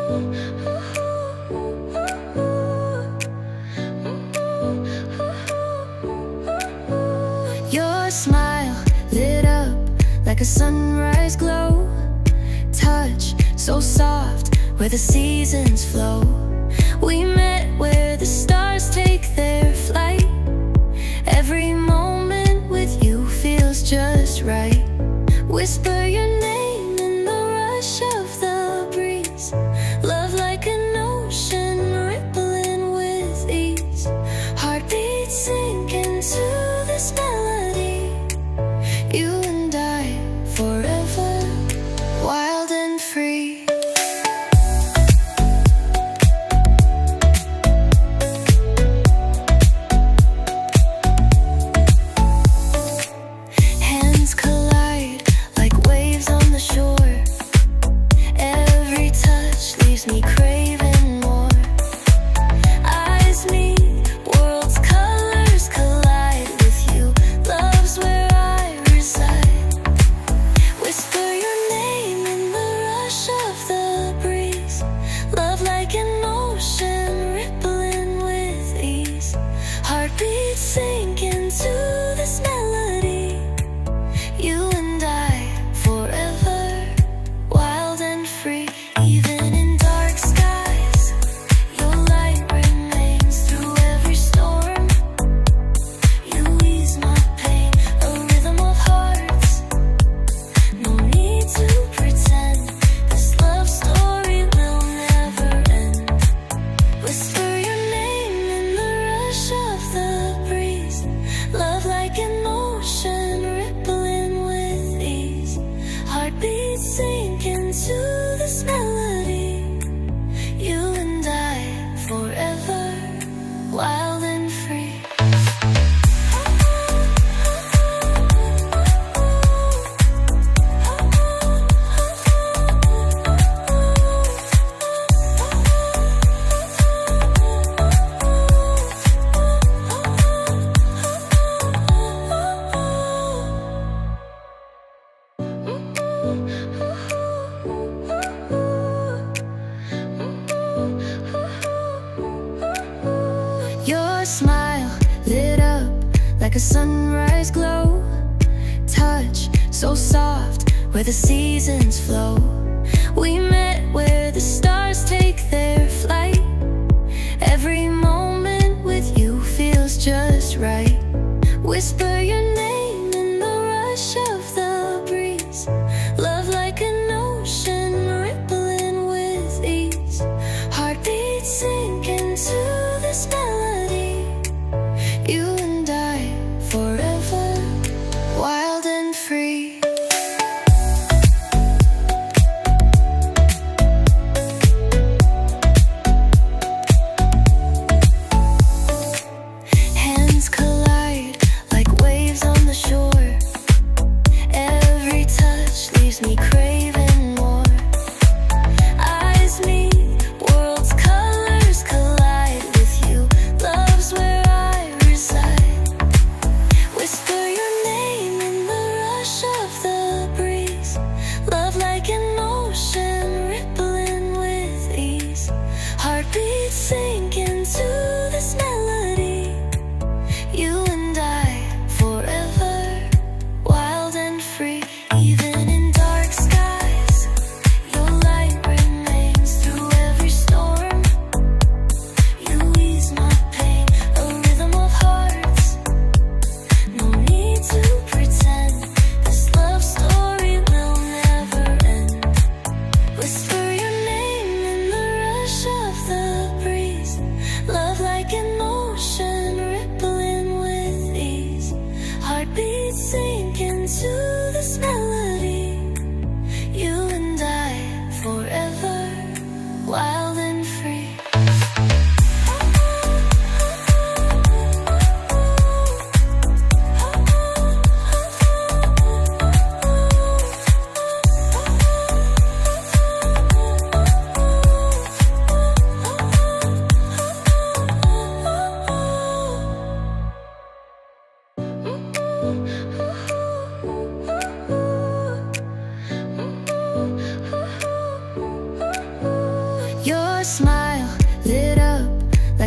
Your smile lit up like a sunrise glow. Touch so soft where the seasons flow. We met where the stars take their flight. Every moment with you feels just right. Whisper your name in the rush of the breeze. Love like an ocean rippling with ease. Heartbeats sink into this melody. You and I forever, wild and free. Hands collide like waves on the shore. Every touch leaves me craving more. Eyes meet, worlds' colors collide with you. Love's where I reside. Whisper your name in the rush of the breeze. Love like an ocean rippling with ease. Heartbeats sink into this melody. You and I forever, wild and free. Even in dark skies, your light remains through every storm. You ease my pain, a rhythm of hearts. No need to pretend, this love story will never end. Whisper your name in the rush of the breeze. Love like an ocean rippling with ease. Heartbeats sink into this melody. You and I forever, wild and free. Your smile lit up like a sunrise glow. Touch so soft where the seasons flow. We met where the stars take their flight. Every moment with you feels just right. Whisper your name in the rush of the breeze. Love like an ocean rippling with ease. Heartbeats sink into this melody. You and I forever, wild and free.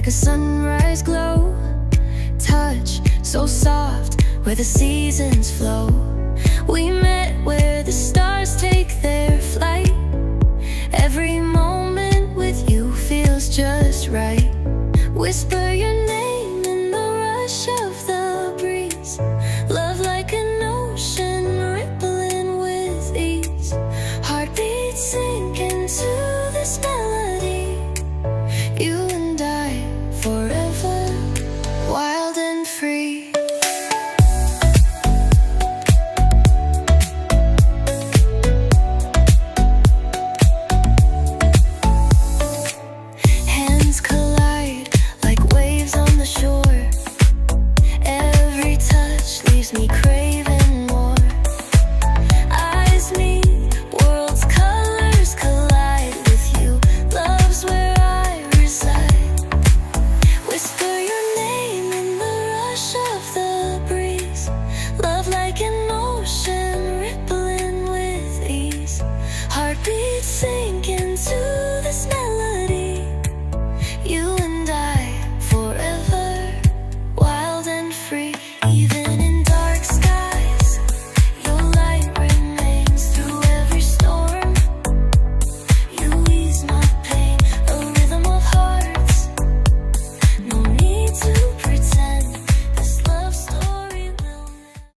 a sunrise glow. Touch so soft where the seasons flow. We met where the stars take their flight. Every moment with you feels just right. Whisper your name in the rush of the breeze. Love like an ocean rippling with ease. Heartbeats sink into this melody. You and I forever, wild and free. Hands collide like waves on the shore. Every touch leaves me craving more. Eyes meet, worlds' colors collide with you. Love's where I reside. Whisper your name in the rush of the breeze. Love like an